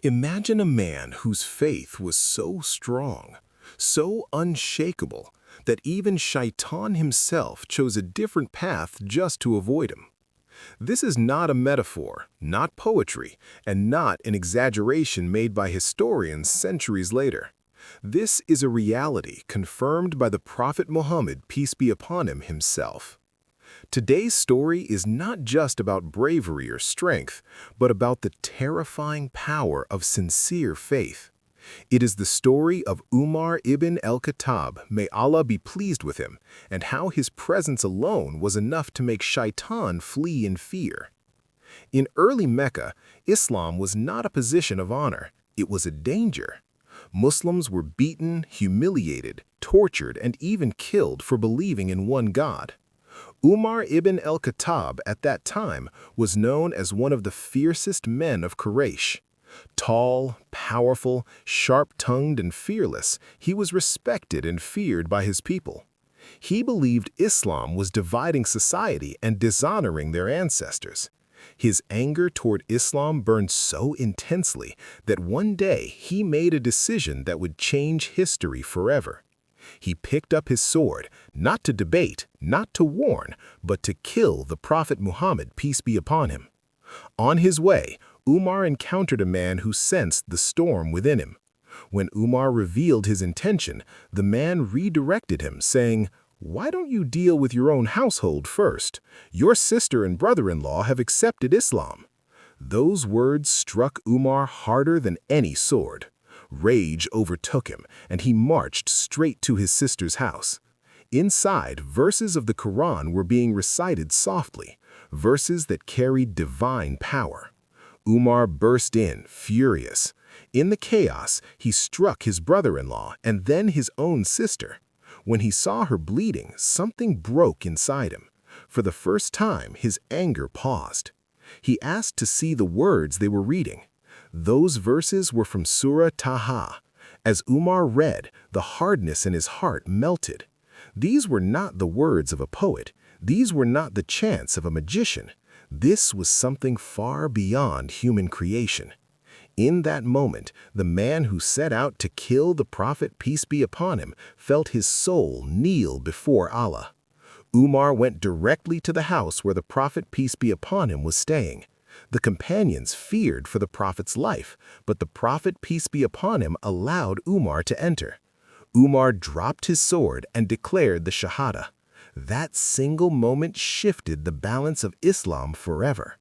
Imagine a man whose faith was so strong, so unshakable, that even Shaitan himself chose a different path just to avoid him. This is not a metaphor, not poetry, and not an exaggeration made by historians centuries later. This is a reality confirmed by the Prophet Muhammad, peace be upon him, himself. Today's story is not just about bravery or strength, but about the terrifying power of sincere faith. It is the story of Umar ibn al-Khattab, may Allah be pleased with him, and how his presence alone was enough to make Shaitan flee in fear. In early Mecca, Islam was not a position of honor, it was a danger. Muslims were beaten, humiliated, tortured, and even killed for believing in one God. Umar ibn al-Khattab at that time was known as one of the fiercest men of Quraysh. Tall, powerful, sharp-tongued, and fearless, he was respected and feared by his people. He believed Islam was dividing society and dishonoring their ancestors. His anger toward Islam burned so intensely that one day he made a decision that would change history forever. He picked up his sword, not to debate, not to warn, but to kill the Prophet Muhammad, peace be upon him. On his way, Umar encountered a man who sensed the storm within him. When Umar revealed his intention, the man redirected him, saying, "Why don't you deal with your own household first? Your sister and brother-in-law have accepted Islam." Those words struck Umar harder than any sword. Rage overtook him, and he marched straight to his sister's house. Inside, verses of the Quran were being recited softly, verses that carried divine power. Umar burst in, furious. In the chaos, he struck his brother-in-law and then his own sister. When he saw her bleeding, something broke inside him. For the first time, his anger paused. He asked to see the words they were reading. Those verses were from Surah Taha. As Umar read, the hardness in his heart melted. These were not the words of a poet. These were not the chants of a magician. This was something far beyond human creation. In that moment, the man who set out to kill the Prophet, peace be upon him, felt his soul kneel before Allah. Umar went directly to the house where the Prophet, peace be upon him, was staying. The companions feared for the Prophet's life, but the Prophet, peace be upon him, allowed Umar to enter. Umar dropped his sword and declared the Shahada. That single moment shifted the balance of Islam forever.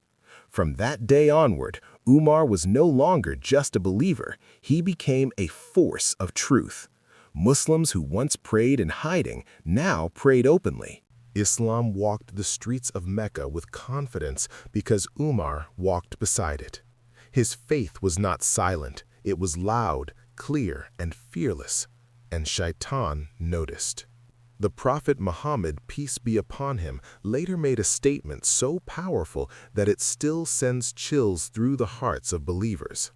From that day onward, Umar was no longer just a believer, he became a force of truth. Muslims who once prayed in hiding now prayed openly. Islam walked the streets of Mecca with confidence because Umar walked beside it. His faith was not silent, it was loud, clear, and fearless. And Shaitan noticed. The Prophet Muhammad, peace be upon him, later made a statement so powerful that it still sends chills through the hearts of believers.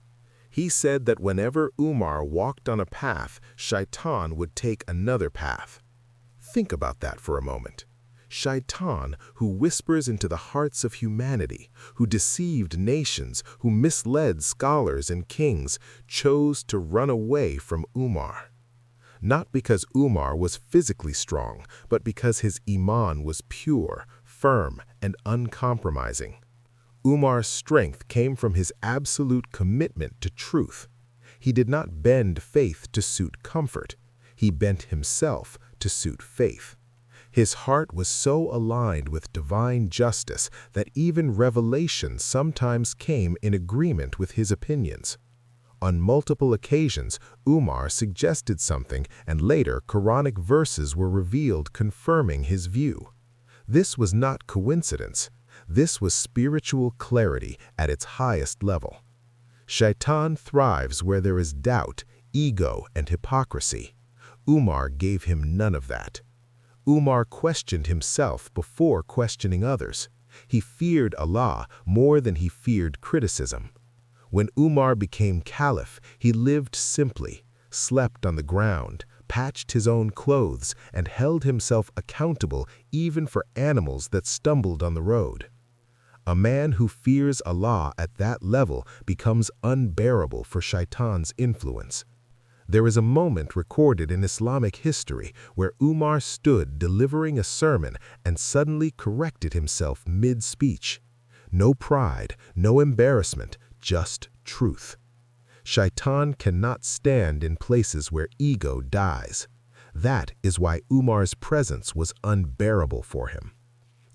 He said that whenever Umar walked on a path, Shaitan would take another path. Think about that for a moment. Shaitan, who whispers into the hearts of humanity, who deceived nations, who misled scholars and kings, chose to run away from Umar. Not because Umar was physically strong, but because his Iman was pure, firm, and uncompromising. Umar's strength came from his absolute commitment to truth. He did not bend faith to suit comfort. He bent himself to suit faith. His heart was so aligned with divine justice that even revelation sometimes came in agreement with his opinions. On multiple occasions, Umar suggested something, and later Quranic verses were revealed confirming his view. This was not coincidence. This was spiritual clarity at its highest level. Shaitan thrives where there is doubt, ego, and hypocrisy. Umar gave him none of that. Umar questioned himself before questioning others. He feared Allah more than he feared criticism. When Umar became caliph, he lived simply, slept on the ground, patched his own clothes, and held himself accountable even for animals that stumbled on the road. A man who fears Allah at that level becomes unbearable for Shaitan's influence. There is a moment recorded in Islamic history where Umar stood delivering a sermon and suddenly corrected himself mid-speech. No pride, no embarrassment, just truth. Shaitan cannot stand in places where ego dies. That is why Umar's presence was unbearable for him.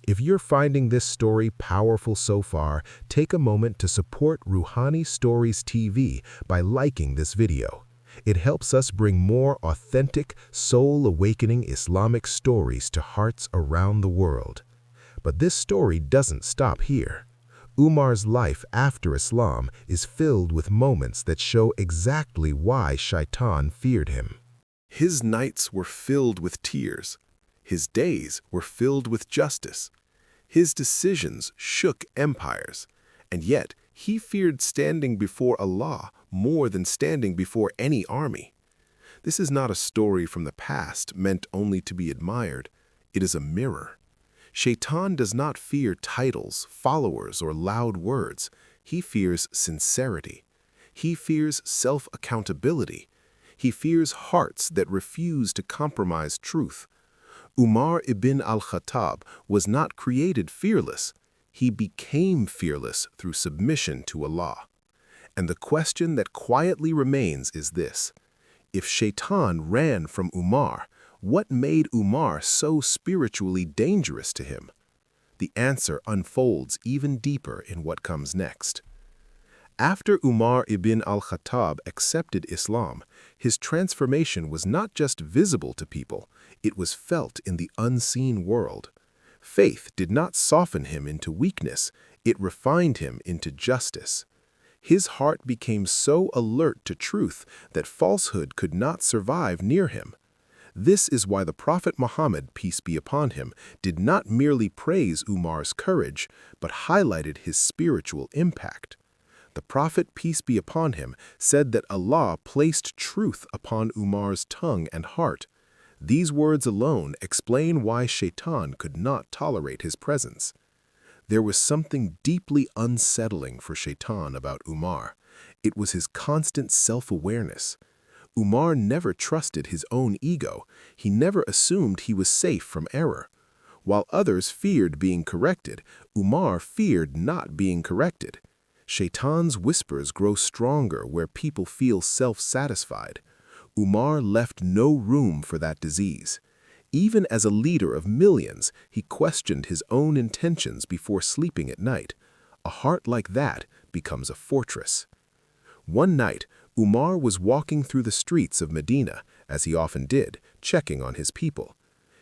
If you're finding this story powerful so far, take a moment to support Ruhani Stories TV by liking this video. It helps us bring more authentic, soul-awakening Islamic stories to hearts around the world. But this story doesn't stop here. Umar's life after Islam is filled with moments that show exactly why Shaitan feared him. His nights were filled with tears. His days were filled with justice. His decisions shook empires, and yet he feared standing before Allah more than standing before any army. This is not a story from the past meant only to be admired. It is a mirror. Shaitan does not fear titles, followers, or loud words. He fears sincerity. He fears self-accountability. He fears hearts that refuse to compromise truth. Umar ibn al-Khattab was not created fearless. He became fearless through submission to Allah. And the question that quietly remains is this: if Shaitan ran from Umar, what made Umar so spiritually dangerous to him? The answer unfolds even deeper in what comes next. After Umar ibn al-Khattab accepted Islam, his transformation was not just visible to people, it was felt in the unseen world. Faith did not soften him into weakness, it refined him into justice. His heart became so alert to truth that falsehood could not survive near him. This is why the Prophet Muhammad, peace be upon him, did not merely praise Umar's courage, but highlighted his spiritual impact. The Prophet, peace be upon him, said that Allah placed truth upon Umar's tongue and heart. These words alone explain why Shaitan could not tolerate his presence. There was something deeply unsettling for Shaitan about Umar. It was his constant self-awareness. Umar never trusted his own ego. He never assumed he was safe from error. While others feared being corrected, Umar feared not being corrected. Shaitan's whispers grow stronger where people feel self-satisfied. Umar left no room for that disease. Even as a leader of millions, he questioned his own intentions before sleeping at night. A heart like that becomes a fortress. One night, Umar was walking through the streets of Medina, as he often did, checking on his people.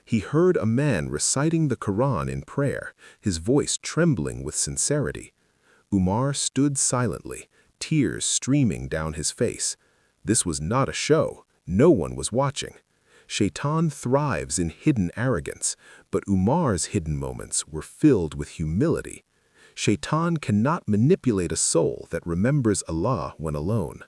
He heard a man reciting the Quran in prayer, his voice trembling with sincerity. Umar stood silently, tears streaming down his face. This was not a show. No one was watching. Shaitan thrives in hidden arrogance, but Umar's hidden moments were filled with humility. Shaitan cannot manipulate a soul that remembers Allah when alone.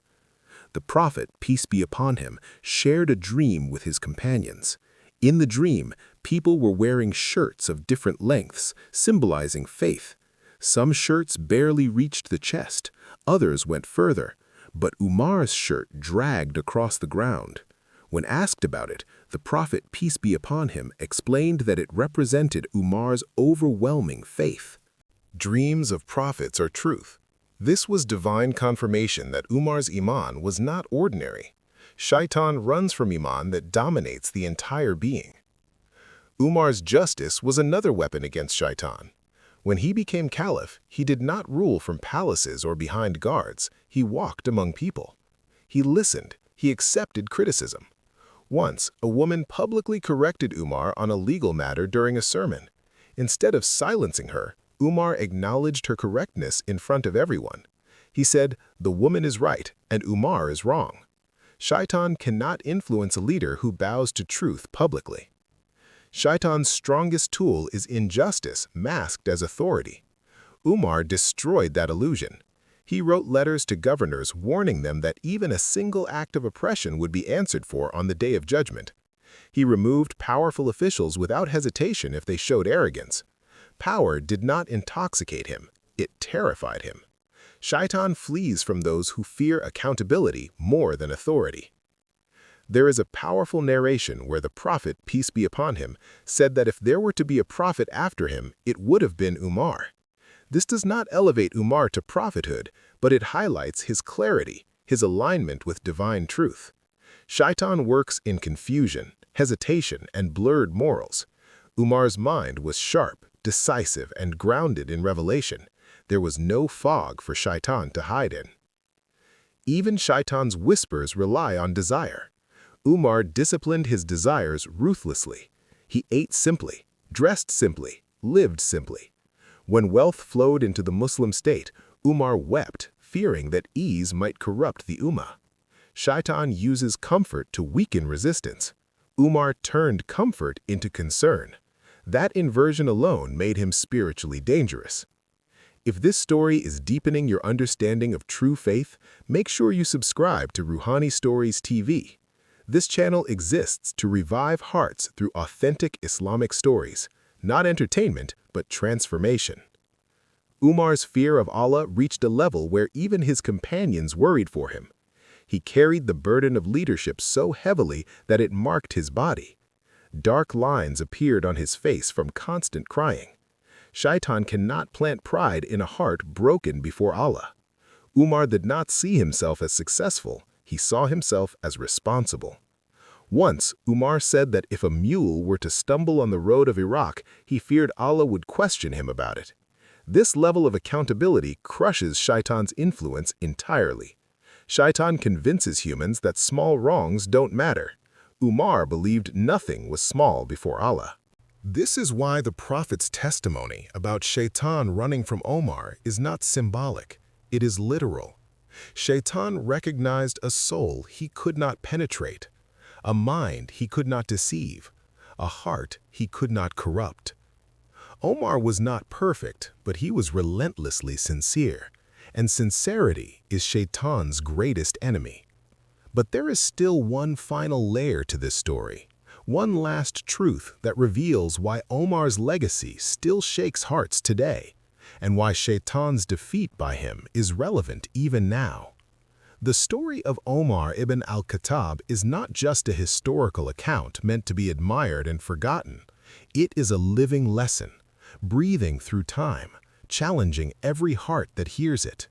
The Prophet, peace be upon him, shared a dream with his companions. In the dream, people were wearing shirts of different lengths, symbolizing faith. Some shirts barely reached the chest, others went further, but Umar's shirt dragged across the ground. When asked about it, the Prophet, peace be upon him, explained that it represented Umar's overwhelming faith. Dreams of prophets are truth. This was divine confirmation that Umar's Iman was not ordinary. Shaitan runs from Iman that dominates the entire being. Umar's justice was another weapon against Shaitan. When he became caliph, he did not rule from palaces or behind guards. He walked among people. He listened. He accepted criticism. Once, a woman publicly corrected Umar on a legal matter during a sermon. Instead of silencing her, Umar acknowledged her correctness in front of everyone. He said, "The woman is right and Umar is wrong." Shaitan cannot influence a leader who bows to truth publicly. Shaitan's strongest tool is injustice masked as authority. Umar destroyed that illusion. He wrote letters to governors warning them that even a single act of oppression would be answered for on the day of judgment. He removed powerful officials without hesitation if they showed arrogance. Power did not intoxicate him, it terrified him. Shaytan flees from those who fear accountability more than authority. There is a powerful narration where the prophet, peace be upon him, said that if there were to be a prophet after him, it would have been Umar. This does not elevate Umar to prophethood, but it highlights his clarity, his alignment with divine truth. Shaytan works in confusion, hesitation, and blurred morals. Umar's mind was sharp, decisive, and grounded in revelation. There was no fog for Shaytan to hide in. Even Shaytan's whispers rely on desire. Umar disciplined his desires ruthlessly. He ate simply, dressed simply, lived simply. When wealth flowed into the Muslim state, Umar wept, fearing that ease might corrupt the Ummah. Shaytan uses comfort to weaken resistance. Umar turned comfort into concern. That inversion alone made him spiritually dangerous. If this story is deepening your understanding of true faith, make sure you subscribe to Ruhani Stories TV. This channel exists to revive hearts through authentic Islamic stories, not entertainment, but transformation. Umar's fear of Allah reached a level where even his companions worried for him. He carried the burden of leadership so heavily that it marked his body. Dark lines appeared on his face from constant crying. Shaytan cannot plant pride in a heart broken before Allah. Umar did not see himself as successful, he saw himself as responsible. Once, Umar said that if a mule were to stumble on the road of Iraq, he feared Allah would question him about it. This level of accountability crushes Shaytan's influence entirely. Shaytan convinces humans that small wrongs don't matter. Umar believed nothing was small before Allah. This is why the Prophet's testimony about Shaytan running from Omar is not symbolic, it is literal. Shaytan recognized a soul he could not penetrate, a mind he could not deceive, a heart he could not corrupt. Omar was not perfect, but he was relentlessly sincere, and sincerity is Shaytan's greatest enemy. But there is still one final layer to this story, one last truth that reveals why Omar's legacy still shakes hearts today, and why Shaytan's defeat by him is relevant even now. The story of Umar ibn al-Khattab is not just a historical account meant to be admired and forgotten. It is a living lesson, breathing through time, challenging every heart that hears it.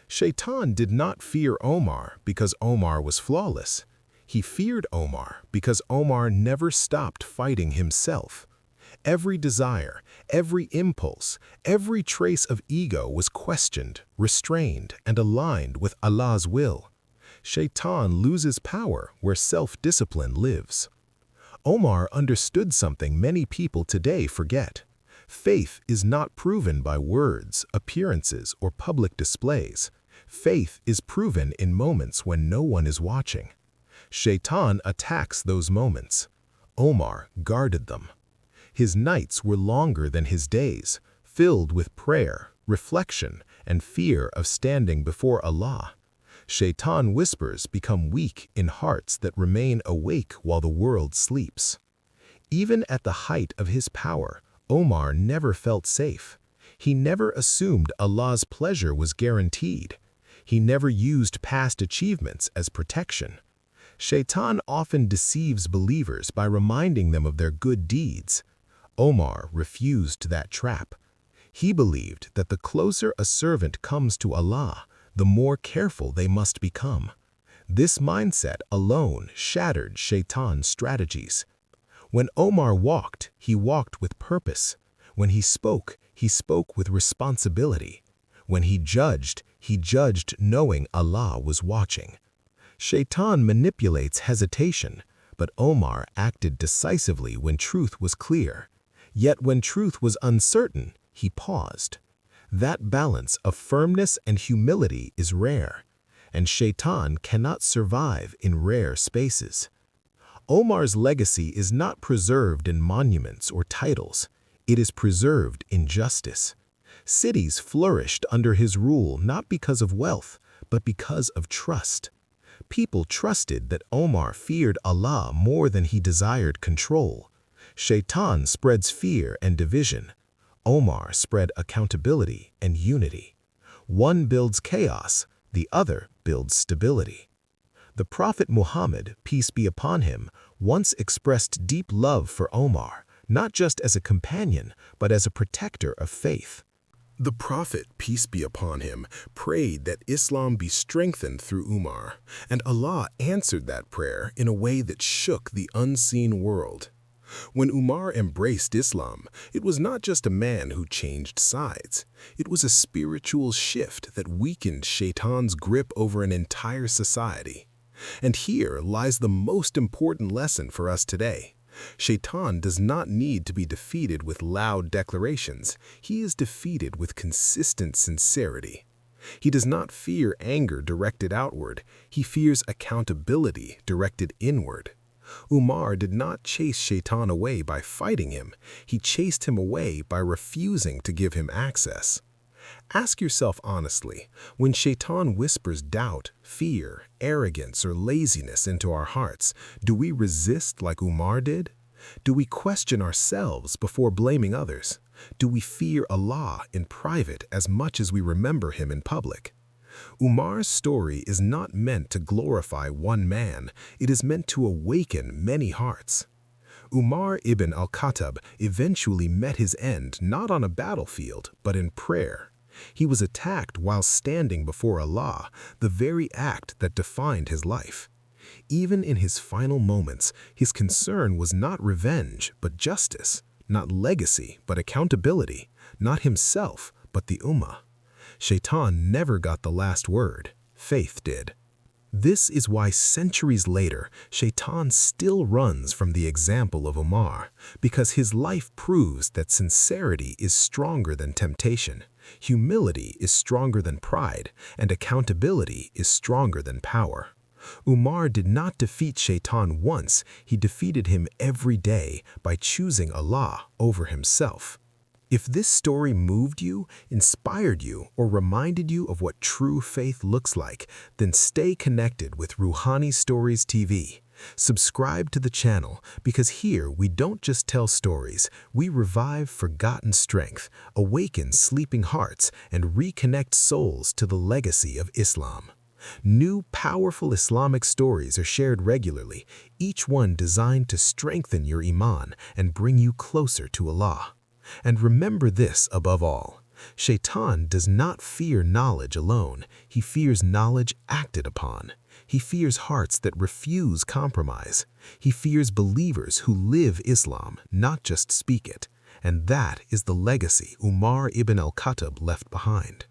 Shaytan did not fear Omar because Omar was flawless. He feared Omar because Omar never stopped fighting himself. Every desire, every impulse, every trace of ego was questioned, restrained, and aligned with Allah's will. Shaytan loses power where self-discipline lives. Omar understood something many people today forget. Faith is not proven by words, appearances, or public displays. Faith is proven in moments when no one is watching. Shaytan attacks those moments. Omar guarded them. His nights were longer than his days, filled with prayer, reflection, and fear of standing before Allah. Shaytan whispers become weak in hearts that remain awake while the world sleeps. Even at the height of his power, Omar never felt safe. He never assumed Allah's pleasure was guaranteed. He never used past achievements as protection. Shaytan often deceives believers by reminding them of their good deeds. Omar refused that trap. He believed that the closer a servant comes to Allah, the more careful they must become. This mindset alone shattered Shaytan's strategies. When Omar walked, he walked with purpose. When he spoke with responsibility. When he judged knowing Allah was watching. Shaytan manipulates hesitation, but Omar acted decisively when truth was clear. Yet when truth was uncertain, he paused. That balance of firmness and humility is rare, and Shaytan cannot survive in rare spaces. Omar's legacy is not preserved in monuments or titles. It is preserved in justice. Cities flourished under his rule not because of wealth, but because of trust. People trusted that Omar feared Allah more than he desired control. Shaytan spreads fear and division. Omar spread accountability and unity. One builds chaos, the other builds stability. The Prophet Muhammad, peace be upon him, once expressed deep love for Omar, not just as a companion, but as a protector of faith. The Prophet, peace be upon him, prayed that Islam be strengthened through Umar, and Allah answered that prayer in a way that shook the unseen world. When Umar embraced Islam, it was not just a man who changed sides. It was a spiritual shift that weakened Shaytan's grip over an entire society. And here lies the most important lesson for us today. Shaytan does not need to be defeated with loud declarations. He is defeated with consistent sincerity. He does not fear anger directed outward. He fears accountability directed inward. Umar did not chase Shaytan away by fighting him. He chased him away by refusing to give him access. Ask yourself honestly, when Shaytan whispers doubt, fear, arrogance, or laziness into our hearts, do we resist like Umar did? Do we question ourselves before blaming others? Do we fear Allah in private as much as we remember him in public? Umar's story is not meant to glorify one man, it is meant to awaken many hearts. Umar ibn al-Khattab eventually met his end not on a battlefield, but in prayer. He was attacked while standing before Allah, the very act that defined his life. Even in his final moments, his concern was not revenge, but justice, not legacy, but accountability, not himself, but the Ummah. Shaytan never got the last word, faith did. This is why centuries later, Shaytan still runs from the example of Umar, because his life proves that sincerity is stronger than temptation, humility is stronger than pride, and accountability is stronger than power. Umar did not defeat Shaytan once, he defeated him every day by choosing Allah over himself. If this story moved you, inspired you, or reminded you of what true faith looks like, then stay connected with Ruhani Stories TV. Subscribe to the channel because here we don't just tell stories, we revive forgotten strength, awaken sleeping hearts, and reconnect souls to the legacy of Islam. New powerful Islamic stories are shared regularly, each one designed to strengthen your Iman and bring you closer to Allah. And remember this above all, Shaytan does not fear knowledge alone, he fears knowledge acted upon. He fears hearts that refuse compromise. He fears believers who live Islam, not just speak it. And that is the legacy Umar ibn al-Khattab left behind.